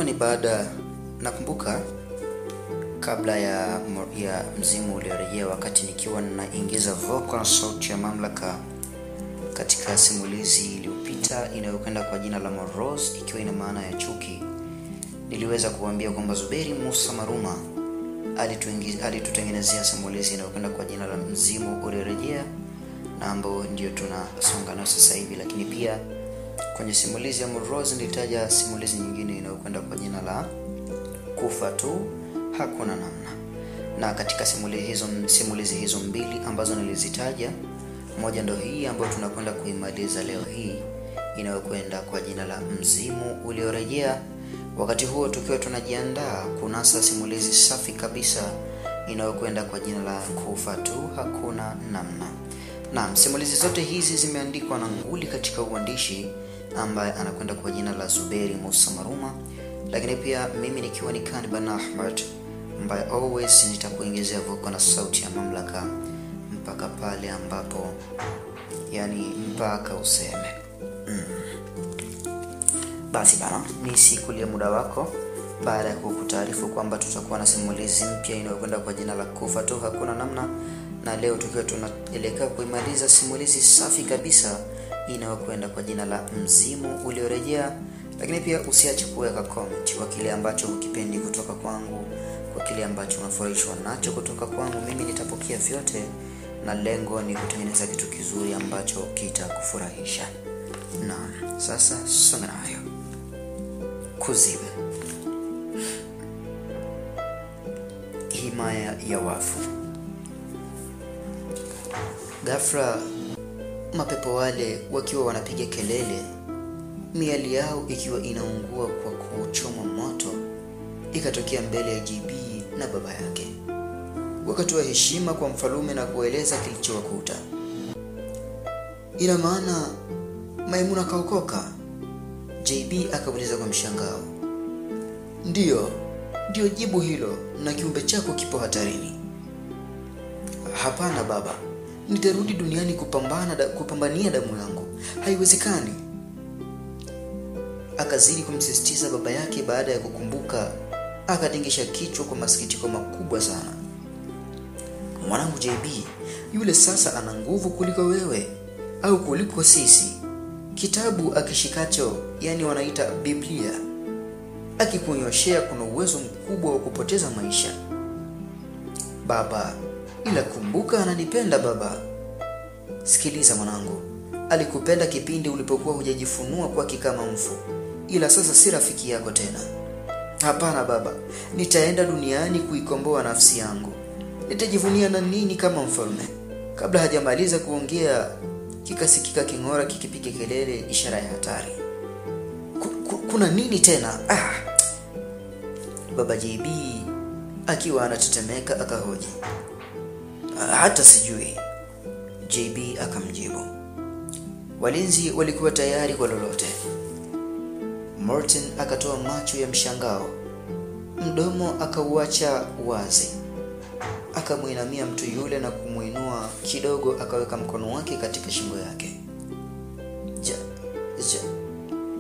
Ilikuwa ni baada, nakumbuka kabla ya mzimu uliorejea, wakati nikiwa naingiza vocal sauti ya mamlaka katika simulizi iliyopita inayokwenda kwa jina la Morose, ikiwa ina maana ya chuki. Niliweza kuambia kwamba Zuberi Musa Maruma alitutengenezea simulizi inayokwenda kwa jina la mzimu uliorejea, na ambao ndio tunasonga nayo sasa hivi. Lakini pia kwenye simulizi ya Morose nilitaja simulizi nyingine inayokwenda kwa jina la Kufa Tu Hakuna Namna. Na katika simulizi hizo mbili ambazo nilizitaja, moja ndo hii ambayo tunakwenda kuimaliza leo hii inayokwenda kwa jina la Mzimu Uliorejea. Wakati huo tukiwa tunajiandaa kunasa simulizi safi kabisa inayokwenda kwa jina la Kufa Tu Hakuna Namna. Na simulizi zote hizi zimeandikwa na nguli katika uandishi ambaye anakwenda kwa jina la Zuberi Musa Maruma, lakini pia mimi nikiwa ni Kanban Ahmed ambaye always nitakuongezea vocal na sauti ya mamlaka mpaka pale ambapo, yani mpaka useme. Basi bana, nisikulie muda wako baada ya kukutaarifu kwamba tutakuwa na simulizi mpya inayokwenda kwa jina la Kufa Tu Hakuna Namna, na leo tukiwa tunaelekea kuimaliza simulizi safi kabisa inayokwenda kwa jina la Mzimu Uliorejea. Lakini pia usiache kuweka comment kwa kile ambacho ukipendi kutoka kwangu, kwa kile ambacho unafurahishwa nacho kutoka kwangu. Mimi nitapokea vyote, na lengo ni kutengeneza kitu kizuri ambacho kitakufurahisha. Na sasa songa nayo. Kuzibe. Himaya ya wafu. Ghafla mapepo wale wakiwa wanapiga kelele, miali yao ikiwa inaungua kwa kuchoma moto, ikatokea mbele ya JB na baba yake. Wakatoa heshima kwa mfalume na kueleza kilichowakuta. Ina maana Maimuna kaokoka? JB akauliza kwa mshangao. Ndio jibu hilo, na kiumbe chako kipo hatarini. Hapana baba, nitarudi duniani kupambania damu yangu. Haiwezekani. Akazidi kumsisitiza baba yake. Baada ya kukumbuka, akatingisha kichwa kwa masikitiko makubwa sana. Mwanangu JB, yule sasa ana nguvu kuliko wewe au kuliko sisi. Kitabu akishikacho, yani wanaita Biblia, akikunyoshea kuna uwezo mkubwa wa kupoteza maisha. Baba, ila kumbuka ananipenda baba. Sikiliza mwanangu, alikupenda kipindi ulipokuwa hujajifunua kwake kama mfu, ila sasa si rafiki yako tena. Hapana baba, nitaenda duniani kuikomboa nafsi yangu. Nitajivunia na nini kama mfalme? Kabla hajamaliza kuongea, kikasikika king'ora kikipiga kelele, ishara ya hatari. Kuna nini tena? Baba JB akiwa anatetemeka akahoji. Hata sijui, JB akamjibu. Walinzi walikuwa tayari kwa lolote. Martin akatoa macho ya mshangao, mdomo akauacha wazi. Akamuinamia mtu yule na kumuinua kidogo, akaweka mkono wake katika shingo yake.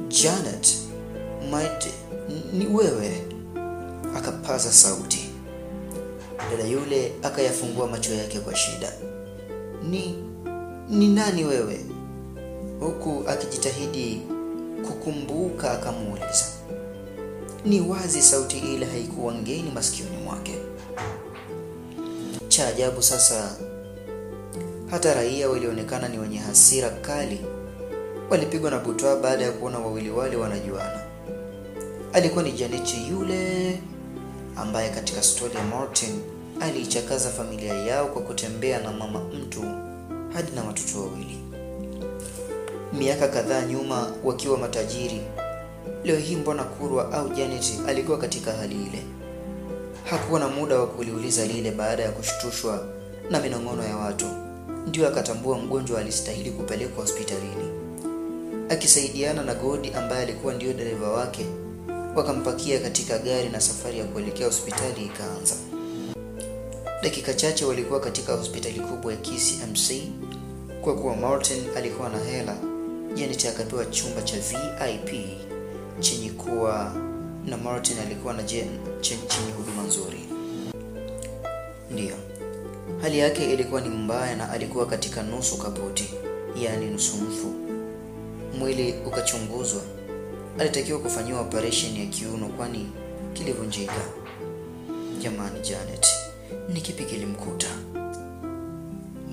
Janet, ni wewe? Akapaza sauti. Dada yule akayafungua macho yake kwa shida. Ni nani wewe? Huku akijitahidi kukumbuka akamuuliza. Ni wazi sauti ile haikuwa ngeni masikioni mwake. Cha ajabu sasa, hata raia walionekana ni wenye hasira kali. Walipigwa na butwaa baada ya kuona wawili wale wanajuana. Alikuwa ni Janet yule ambaye katika story ya Martin aliichakaza familia yao kwa kutembea na mama mtu hadi na watoto wawili. Miaka kadhaa nyuma wakiwa matajiri, leo hii mbona Kurwa au Janet alikuwa katika hali ile? Hakuwa na muda wa kuliuliza lile. Baada ya kushtushwa na minong'ono ya watu, ndio akatambua mgonjwa alistahili kupelekwa hospitalini. Akisaidiana na Godi ambaye alikuwa ndio dereva wake, wakampakia katika gari na safari ya kuelekea hospitali ikaanza. Dakika chache walikuwa katika hospitali kubwa ya KCMC. Kwa kuwa Martin alikuwa na hela, Janet akapewa chumba cha VIP chenye kuwa na Martin alikuwa na chini huduma nzuri. Ndiyo, hali yake ilikuwa ni mbaya na alikuwa katika nusu kapoti, yani nusu mfu. Mwili ukachunguzwa. Alitakiwa kufanyiwa operation ya kiuno kwani kilivunjika. Jamani Janet, ni kipi kilimkuta?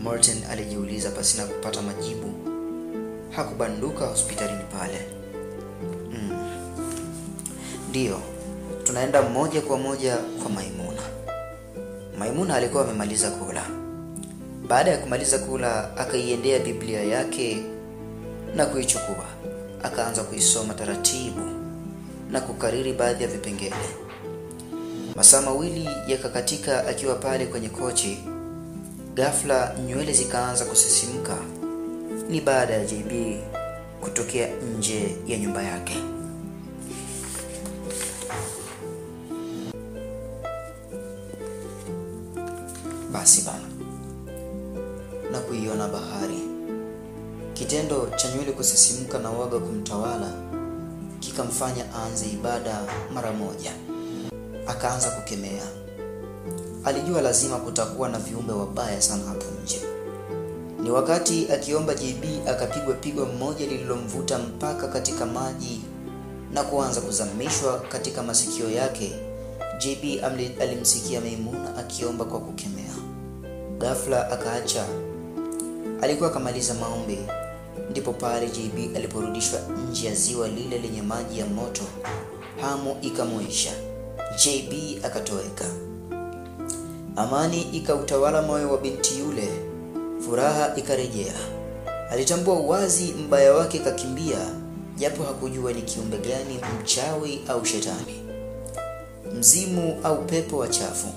Martin alijiuliza pasina kupata majibu. Hakubanduka hospitalini pale. Ndiyo, tunaenda moja kwa moja kwa Maimuna. Maimuna alikuwa amemaliza kula. Baada ya kumaliza kula, akaiendea Biblia yake na kuichukua. Akaanza kuisoma taratibu na kukariri baadhi ya vipengele. Masaa mawili yakakatika akiwa pale kwenye kochi. Ghafla nywele zikaanza kusisimka. Ni baada ya JB kutokea nje ya nyumba yake. Basi bana, na kuiona bahari. Kitendo cha nywele kusisimka na waga kumtawala kikamfanya aanze ibada mara moja. Akaanza kukemea. Alijua lazima kutakuwa na viumbe wabaya sana hapo nje. Ni wakati akiomba JB akapigwa pigo mmoja lililomvuta mpaka katika maji na kuanza kuzamishwa katika masikio yake. JB alimsikia Maimuna akiomba kwa kukemea. Ghafla akaacha. Alikuwa kamaliza maombi. Ndipo pale JB aliporudishwa nje ya ziwa lile lenye maji ya moto. Hamu ikamwisha. JB akatoweka. Amani ikautawala moyo wa binti yule. Furaha ikarejea. Alitambua wazi mbaya wake kakimbia, japo hakujua ni kiumbe gani, mchawi au shetani, mzimu au pepo wachafu.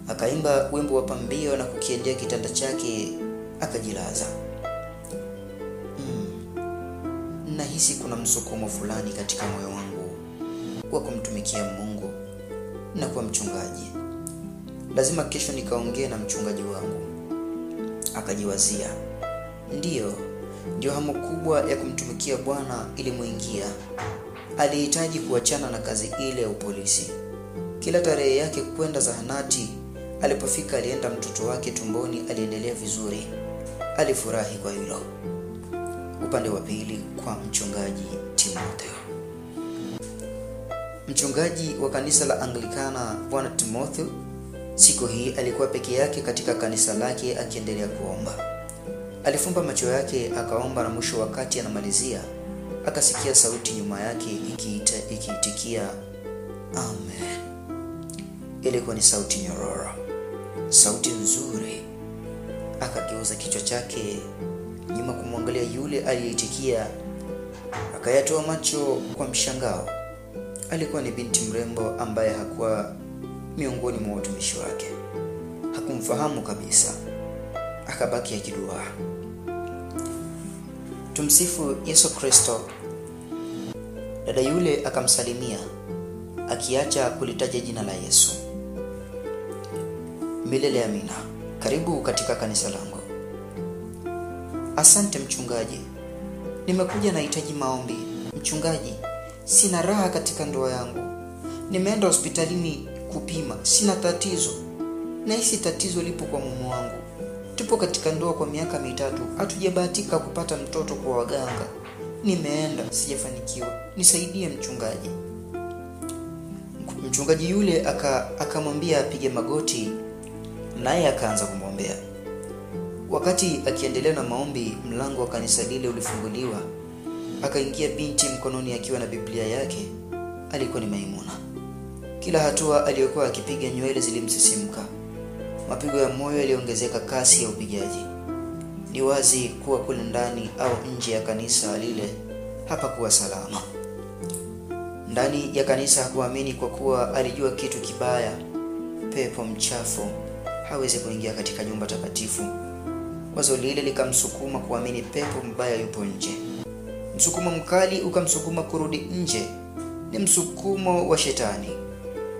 Akaimba wimbo wa pambio na kukiendea kitanda chake akajilaza. Nahisi kuna msukumo fulani katika moyo wangu wa kumtumikia Mungu na kuwa mchungaji. Lazima kesho nikaongee na mchungaji wangu. Akajiwazia. Ndio hamu kubwa ya kumtumikia Bwana ilimuingia. Alihitaji kuachana na kazi ile ya upolisi. Kila tarehe yake kwenda zahanati, alipofika alienda mtoto wake tumboni aliendelea vizuri. Alifurahi kwa hilo. Upande wa pili kwa mchungaji Timotheo. Mchungaji wa kanisa la Anglikana Bwana Timotheo siku hii alikuwa peke yake katika kanisa lake akiendelea kuomba. Alifumba macho yake akaomba, na mwisho wakati anamalizia akasikia sauti nyuma yake ikiitikia amen. Ilikuwa ni sauti nyororo, sauti nzuri. Akageuza kichwa chake nyuma kumwangalia yule aliyeitikia. Akayatoa macho kwa mshangao. Alikuwa ni binti mrembo ambaye hakuwa miongoni mwa watumishi wake. Hakumfahamu kabisa. Akabaki akidua. Tumsifu Yesu Kristo. Dada yule akamsalimia akiacha kulitaja jina la Yesu. Milele amina. Karibu katika kanisa langu. Asante mchungaji. Nimekuja nahitaji maombi. Mchungaji, sina raha katika ndoa yangu. Nimeenda hospitalini kupima, sina tatizo. Nahisi tatizo lipo kwa mume wangu. Tupo katika ndoa kwa miaka 3, hatujabahatika kupata mtoto kwa waganga. Nimeenda, sijafanikiwa. Nisaidie mchungaji. Mchungaji yule akamwambia apige magoti, naye akaanza kumwombea. Wakati akiendelea na maombi, mlango wa kanisa lile ulifunguliwa. Akaingia binti mkononi akiwa na Biblia yake. Alikuwa ni Maimuna. Kila hatua aliyokuwa akipiga nywele zilimsisimka. Mapigo ya moyo yaliongezeka kasi ya upigaji. Ni wazi kuwa kule ndani au nje ya kanisa lile hapakuwa salama. Ndani ya kanisa hakuamini kwa kuwa alijua kitu kibaya. Pepo mchafu hawezi kuingia katika nyumba takatifu. Wazo lile likamsukuma kuamini pepo mbaya yupo nje. Msukumo mkali ukamsukuma kurudi nje. Ni msukumo wa shetani.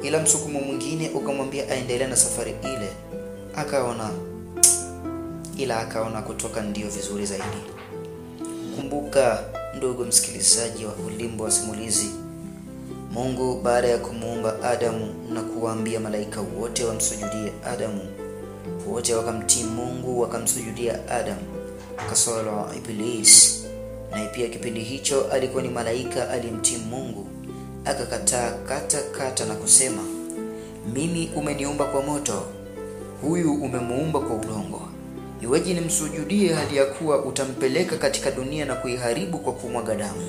Ila msukumo mwingine ukamwambia aendelee na safari ile. Akaona kutoka ndio vizuri zaidi. Kumbuka ndugu msikilizaji wa Ulimbo wa Simulizi, Mungu baada ya kumuumba Adamu na kuwaambia malaika wote wamsujudie Adamu, wote wakamtii Mungu, wakamsujudia Adamu kasoro Iblis. Na pia kipindi hicho alikuwa ni malaika aliyemtii Mungu, akakataa kata na kusema, mimi umeniumba kwa moto, huyu umemuumba kwa udongo. Iweje nimsujudie hali ya kuwa utampeleka katika dunia na kuiharibu kwa kumwaga damu?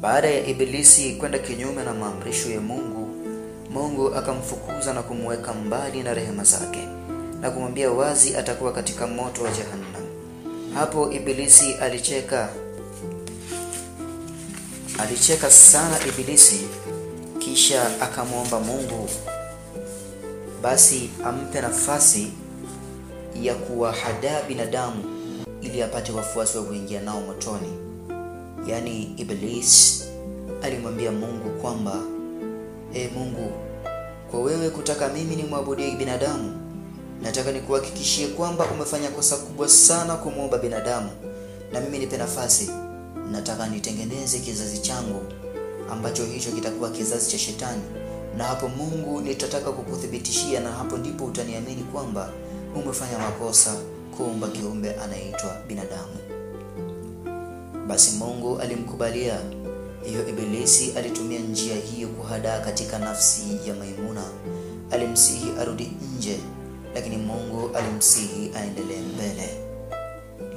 Baada ya Ibilisi kwenda kinyume na maamrisho ya Mungu, Mungu akamfukuza na kumweka mbali na rehema zake na kumwambia wazi atakuwa katika moto wa Jahannam. Hapo Ibilisi alicheka sana Ibilisi, kisha akamwomba Mungu basi ampe nafasi ya kuwahadaa binadamu ili apate wafuasi wa kuingia nao motoni. Yani Iblis alimwambia Mungu kwamba Mungu, kwa wewe kutaka mimi nimwabudie binadamu, nataka nikuhakikishie kwamba umefanya kosa kubwa sana kumuumba binadamu, na mimi nipe nafasi. Nataka nitengeneze kizazi changu ambacho hicho kitakuwa kizazi cha shetani, na hapo Mungu nitataka kukuthibitishia, na hapo ndipo utaniamini kwamba umefanya makosa kuumba kiumbe anaitwa binadamu. Basi Mungu alimkubalia. Hiyo Ibilisi alitumia njia hiyo kuhadaa katika nafsi ya Maimuna. Alimsihi arudi nje, lakini Mungu alimsihi aendelee mbele.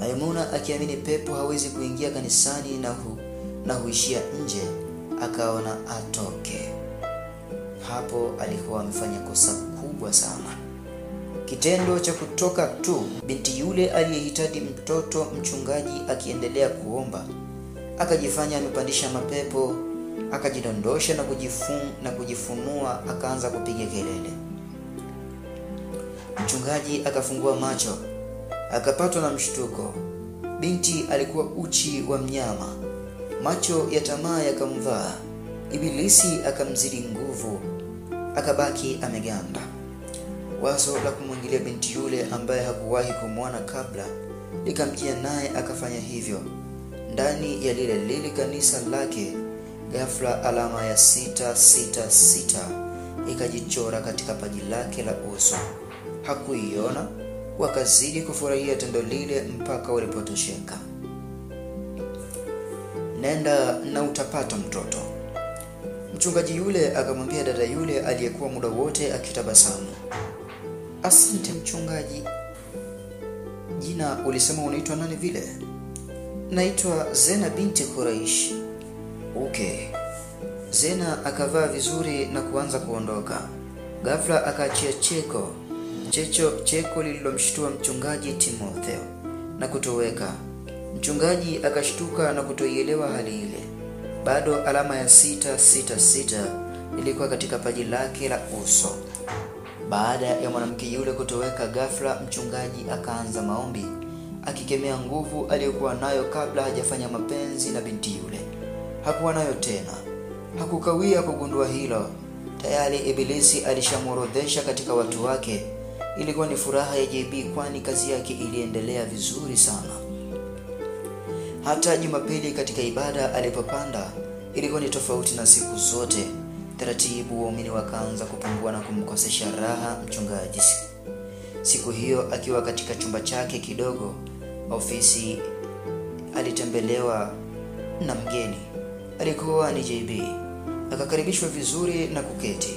Maimuna akiamini pepo hawezi kuingia kanisani na huishia nje, akaona atoke. Hapo alikuwa amefanya kosa kubwa sana. Kitendo cha kutoka tu, binti yule aliyehitaji mtoto, mchungaji akiendelea kuomba, akajifanya amepandisha mapepo, akajidondosha na kujifunua, akaanza kupiga kelele. Mchungaji akafungua macho, akapatwa na mshtuko. Binti alikuwa uchi wa mnyama, macho ya tamaa yakamvaa. Ibilisi akamzidi nguvu, akabaki ameganda. Wazo la kumwingilia binti yule ambaye hakuwahi kumwona kabla likamjia, naye akafanya hivyo. Ndani ya lile kanisa lake, ghafla alama ya 666 ikajichora katika paji lake la uso. Hakuiona. Wakazidi kufurahia tendo lile mpaka walipotosheka. Nenda na utapata mtoto. Mchungaji yule akamwambia dada yule aliyekuwa muda wote akitabasamu, asante mchungaji. Jina ulisema unaitwa nani vile? Naitwa Zena binti Quraish. Okay. Zena akavaa vizuri na kuanza kuondoka. Ghafla akaachia cheko lililomshtua mchungaji Timotheo na kutoweka. Mchungaji akashtuka na kutoielewa hali ile. Bado alama ya 666 ilikuwa katika paji lake la uso. Baada ya mwanamke yule kutoweka ghafla, mchungaji akaanza maombi akikemea nguvu aliyokuwa nayo kabla hajafanya mapenzi na binti yule. Hakuwa nayo tena. Hakukawia kugundua hilo. Tayari Ibilisi alishamuorodhesha katika watu wake. Ilikuwa ni furaha ya JB, kwani kazi yake iliendelea vizuri sana. Hata Jumapili katika ibada alipopanda ilikuwa ni tofauti na siku zote. Taratibu waumini wakaanza kupungua na kumkosesha raha mchungaji. Siku hiyo akiwa katika chumba chake kidogo ofisi, alitembelewa na mgeni. Alikuwa ni JB. Akakaribishwa vizuri na kuketi.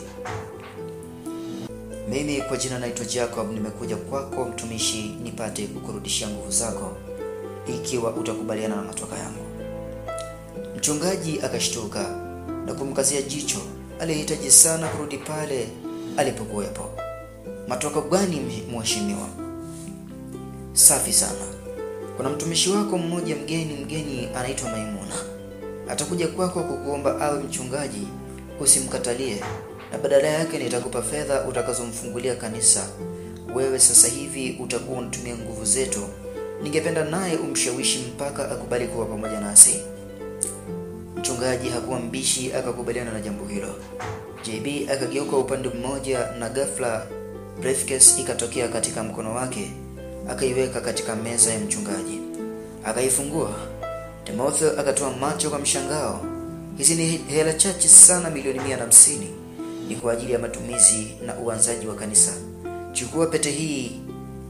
Mimi kwa jina naitwa Jacob, nimekuja kwako mtumishi nipate kukurudishia nguvu zako ikiwa utakubaliana na matoka yangu. Mchungaji akashtuka na kumkazia jicho. Alihitaji sana kurudi pale alipokuwepo. Matoka gani mheshimiwa? Safi sana. Kuna mtumishi wako mmoja mgeni anaitwa Maimuna. Atakuja kwako kukuomba awe mchungaji, usimkatalie, na badala yake nitakupa fedha utakazomfungulia kanisa. Wewe sasa hivi utakuwa unatumia nguvu zetu. Ningependa naye umshawishi mpaka akubali kuwa pamoja nasi. Mchungaji hakuwa mbishi, akakubaliana na jambo hilo. JB akageuka upande mmoja na ghafla briefcase ikatokea katika mkono wake. Akaiweka katika meza ya mchungaji. Akaifungua. Timotheo akatoa macho kwa mshangao. Hizi ni hela chache sana, milioni 150 ni kwa ajili ya matumizi na uanzaji wa kanisa. Chukua pete hii,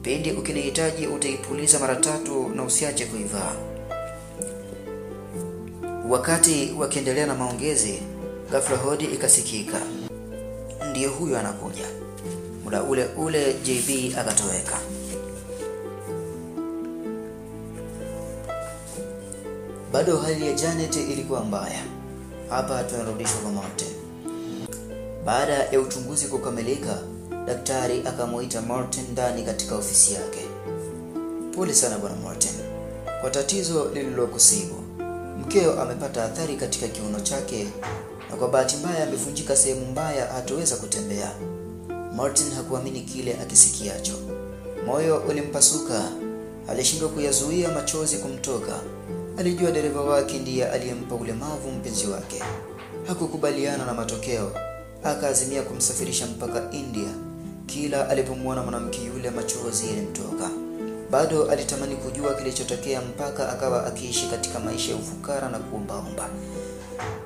pindi ukinihitaji utaipuliza mara 3 na usiache kuivaa. Wakati wakiendelea na maongezi, ghafla hodi ikasikika. Ndiyo huyo anakuja. Muda ule ule JB akatoweka. Bado hali ya Janet ilikuwa mbaya. Hapa tunarudishwa kwa Martin. Baada ya uchunguzi kukamilika, daktari akamuita Martin ndani katika ofisi yake. Pole sana bwana Martin kwa tatizo lililokusibu. Mkeo amepata athari katika kiuno chake na kwa bahati mbaya amevunjika sehemu mbaya, hataweza kutembea. Martin hakuamini kile akisikiacho. Moyo ulimpasuka, alishindwa kuyazuia machozi kumtoka. Alijua dereva wake ndiye aliyempa ulemavu mpenzi wake. Hakukubaliana na matokeo, akaazimia kumsafirisha mpaka India. Kila alipomwona mwanamke yule machozi yalimtoka. Bado alitamani kujua kilichotokea mpaka akawa akiishi katika maisha ya ufukara na kuombaomba.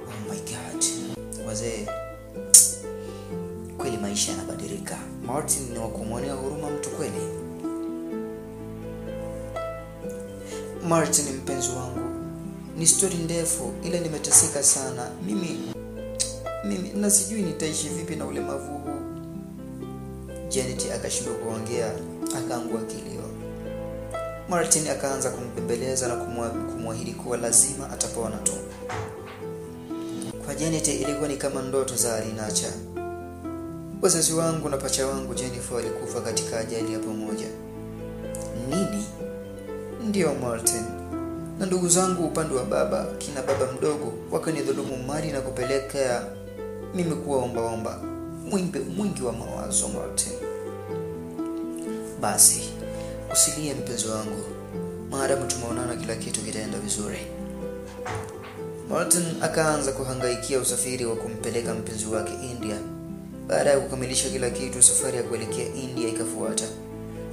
Oh my God. Wazee, kweli maisha yanabadilika. Martin ni wa kumwonea huruma mtu kweli. Martin mpenzi wangu, ni story ndefu ila nimeteseka sana. Mimi na sijui nitaishi vipi na ulemavu huu. Janet akashindwa kuongea, akaangua kilio. Martin akaanza kumbembeleza na kumwahidi kuwa lazima atapona tu. Kwa Janet ilikuwa ni kama ndoto za alinacha. Wazazi wangu na pacha wangu Jennifer walikufa katika ajali ya pamoja. Nini? Ndiyo Martin. Na ndugu zangu upande wa baba, kina baba mdogo, wakanidhulumu mali na kupeleka mimi kuwa omba. Mwingi wa mawazo Martin. Basi, usilie mpenzi wangu. Maadamu tumeonana kila kitu kitaenda vizuri. Martin akaanza kuhangaikia usafiri wa kumpeleka mpenzi wake India. Baada ya kukamilisha kila kitu, safari ya kuelekea India ikafuata.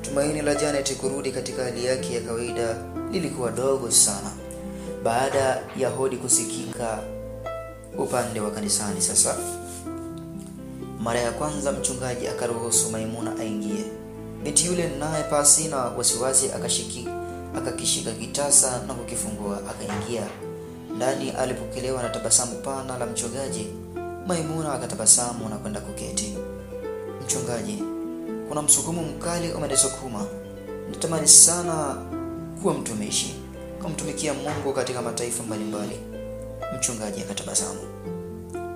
Tumaini la Janet kurudi katika hali yake ya kawaida lilikuwa dogo sana. Baada ya hodi kusikika upande wa kanisani sasa, mara ya kwanza mchungaji akaruhusu Maimuna aingie. Binti yule naye pasi na wasiwasi akakishika kitasa na kukifungua, akaingia. Ndani alipokelewa na tabasamu pana la mchungaji. Maimuna akatabasamu na kwenda kuketi. Mchungaji, kuna msukumo mkali umenisukuma. Natamani sana kuwa mtumishi, kumtumikia Mungu katika mataifa mbalimbali. Mchungaji akatabasamu.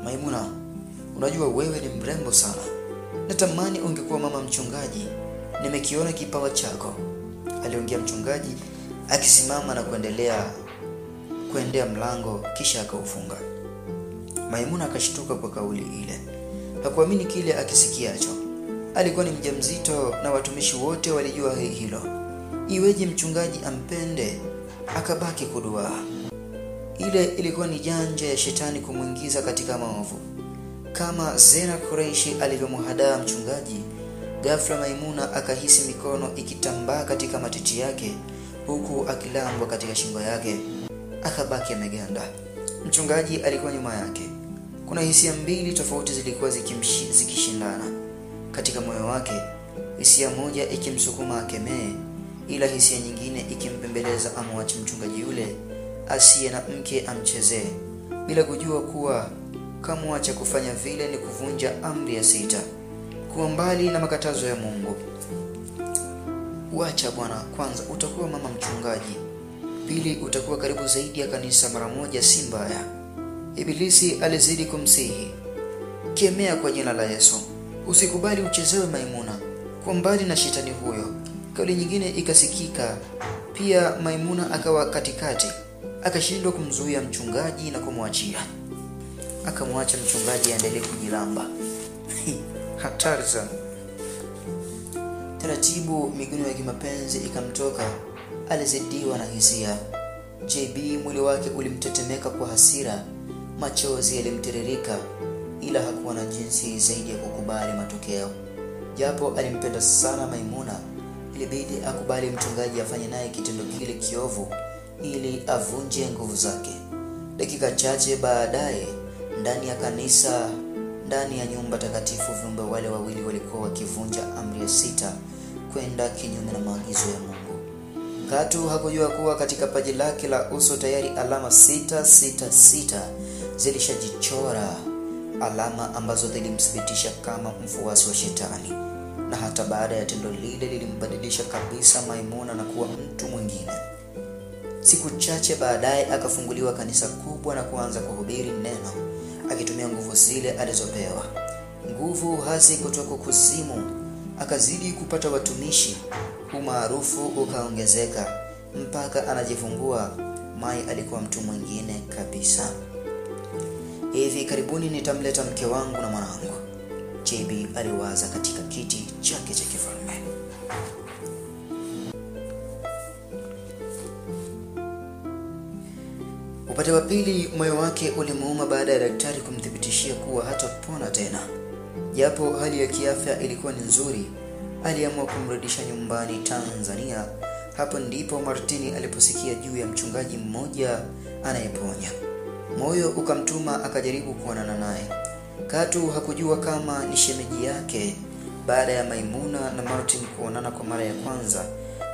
Maimuna, unajua wewe ni mrembo sana. Natamani ungekuwa mama mchungaji. Nimekiona kipawa chako. Aliongea mchungaji akisimama na kuendea mlango kisha akaufunga. Maimuna akashtuka kwa kauli ile. Hakuamini kile akisikiacho. Alikuwa ni mjamzito na watumishi wote walijua hilo. Iweje mchungaji ampende? Akabaki kuduaa. Ile ilikuwa ni janja ya shetani kumuingiza katika maovu. Kama Zena Quraishi alivyomhadaa mchungaji, ghafla Maimuna akahisi mikono ikitambaa katika matiti yake huku akilambwa katika shingo yake. Akabaki ameganda. Mchungaji alikuwa nyuma yake. Kuna hisia mbili tofauti zilikuwa zikishindana katika moyo wake. Hisia moja ikimsukuma akemee, ila hisia nyingine ikimpembeleza amwache mchungaji yule asiye na mke amchezee, bila kujua kuwa kamwacha kufanya vile ni kuvunja amri ya 6, kuwa mbali na makatazo ya Mungu. Wacha bwana, kwanza utakuwa mama mchungaji, pili utakuwa karibu zaidi ya kanisa, mara moja si mbaya. Ibilisi alizidi kumsihi. Kemea kwa jina la Yesu. Usikubali uchezewe Maimuna. Kwa mbali na shetani huyo. Kauli nyingine ikasikika. Pia Maimuna akawa katikati. Akashindwa kumzuia mchungaji na kumwachia. Akamwacha mchungaji aendelee kujilamba. Hatari sana. Taratibu miguno ya kimapenzi ikamtoka. Alizidiwa na hisia. JB mwili wake ulimtetemeka kwa hasira. Machozi yalimtiririka, ila hakuwa na jinsi zaidi ya kukubali matokeo. Japo alimpenda sana Maimuna, ilibidi akubali mchungaji afanye naye kitendo kile kiovu ili avunje nguvu zake. Dakika chache baadaye, ndani ya kanisa, ndani ya nyumba takatifu, viumbe wale wawili walikuwa wakivunja amri ya 6 kwenda kinyume na maagizo ya Mungu. Katu hakujua kuwa katika paji lake la uso tayari alama 666 zilishajichora, alama ambazo zilimthibitisha kama mfuasi wa Shetani, na hata baada ya tendo lile lilimbadilisha kabisa Maimuna na kuwa mtu mwingine. Siku chache baadaye akafunguliwa kanisa kubwa na kuanza kuhubiri neno, akitumia nguvu zile alizopewa, nguvu hasi kutoka kuzimu. Akazidi kupata watumishi, umaarufu ukaongezeka mpaka anajifungua Mai alikuwa mtu mwingine kabisa. Hivi karibuni nitamleta mke wangu na mwanangu, JB aliwaza katika kiti chake cha kifalme. Upande wa pili, moyo wake ulimuuma baada ya daktari kumthibitishia kuwa hatapona tena. Japo hali ya kiafya ilikuwa ni nzuri, aliamua kumrudisha nyumbani Tanzania. Hapo ndipo Martini aliposikia juu ya mchungaji mmoja anayeponya. Moyo ukamtuma akajaribu kuonana naye. Katu hakujua kama ni shemeji yake. Baada ya Maimuna na Martin kuonana kwa mara ya kwanza,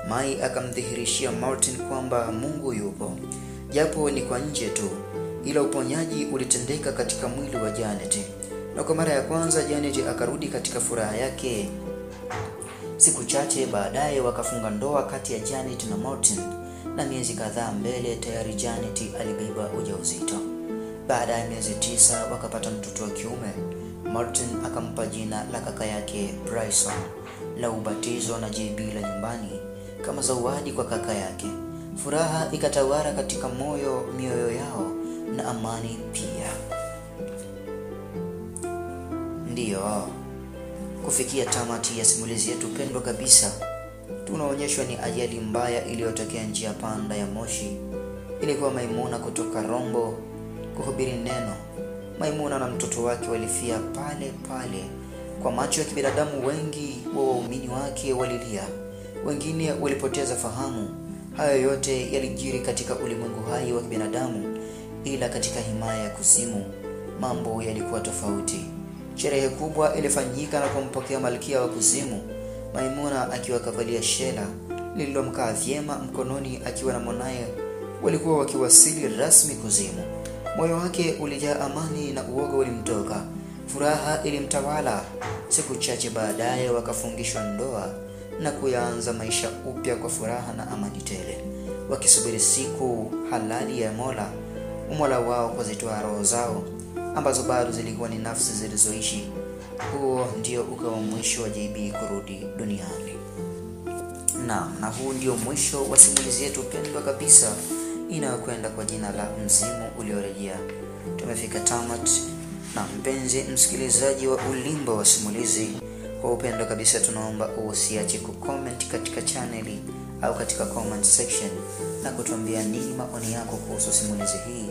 Mai akamdhihirishia Martin kwamba Mungu yupo, japo ni kwa nje tu, ila uponyaji ulitendeka katika mwili wa Janet. Na kwa mara ya kwanza Janet akarudi katika furaha yake. Siku chache baadaye wakafunga ndoa kati ya Janet na Martin, na miezi kadhaa mbele tayari Janet alibeba ujauzito. Baada ya miezi 9 wakapata mtoto wa kiume. Martin akampa jina la kaka yake Bryson la ubatizo na JB la nyumbani kama zawadi kwa kaka yake. Furaha ikatawala katika mioyo yao na amani pia. Ndiyo, kufikia tamati ya simulizi yetu pendwa kabisa, tunaonyeshwa ni ajali mbaya iliyotokea njia panda ya Moshi. Ilikuwa Maimuna kutoka Rombo kuhubiri neno. Maimuna na mtoto wake walifia pale pale. Kwa macho ya kibinadamu, wengi wa waumini wake walilia, wengine walipoteza fahamu. Hayo yote yalijiri katika ulimwengu hai wa kibinadamu, ila katika himaya ya kuzimu mambo yalikuwa tofauti. Sherehe kubwa ilifanyika na kumpokea malkia wa kuzimu, Maimuna akiwa kavalia shela lililomkaa vyema mkononi akiwa na mwanae. Walikuwa wakiwasili rasmi kuzimu. Moyo wake ulijaa amani na uoga ulimtoka. Furaha ilimtawala. Siku chache baadaye wakafungishwa ndoa na kuanza maisha upya kwa furaha na amani tele, wakisubiri siku halali ya Mola wao kuzitoa roho zao ambazo bado zilikuwa ni nafsi zilizoishi. Huo ndio ukawa mwisho wa JB kurudi duniani. Na huu ndio mwisho wa simulizi yetu pendwa kabisa inayokwenda kwa jina la Mzimu Uliorejea. Tumefika tamati. Na mpenzi msikilizaji wa Ulimbo wa Simulizi, kwa upendo kabisa tunaomba usiache kucomment katika channel au katika comment section na kutuambia nini maoni yako kuhusu simulizi hii.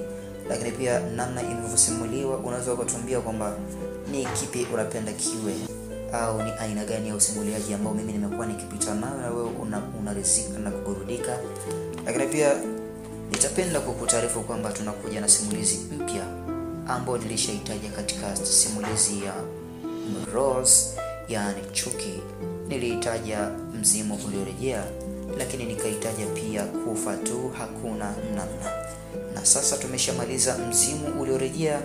Lakini pia namna ilivyosimuliwa, unaweza kutuambia kwamba ni kipi unapenda kiwe, au ni aina gani ya usimuliaji ambao mimi nimekuwa nikipita nayo na wewe unarizika na kuburudika. Lakini pia nitapenda kukutaarifu kwamba tunakuja na simulizi mpya ambayo nilishaitaja katika simulizi ya Rose, yani Chuki. Niliitaja Mzimu Uliorejea, lakini nikaitaja pia Kufa Tu Hakuna Namna. Na sasa tumeshamaliza Mzimu Uliorejea.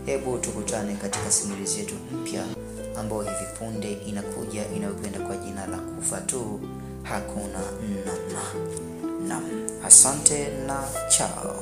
Hebu tukutane katika simulizi yetu mpya ambayo hivi punde inakuja, inayokwenda kwa jina la Kufa Tu Hakuna Namna. Asante na chao.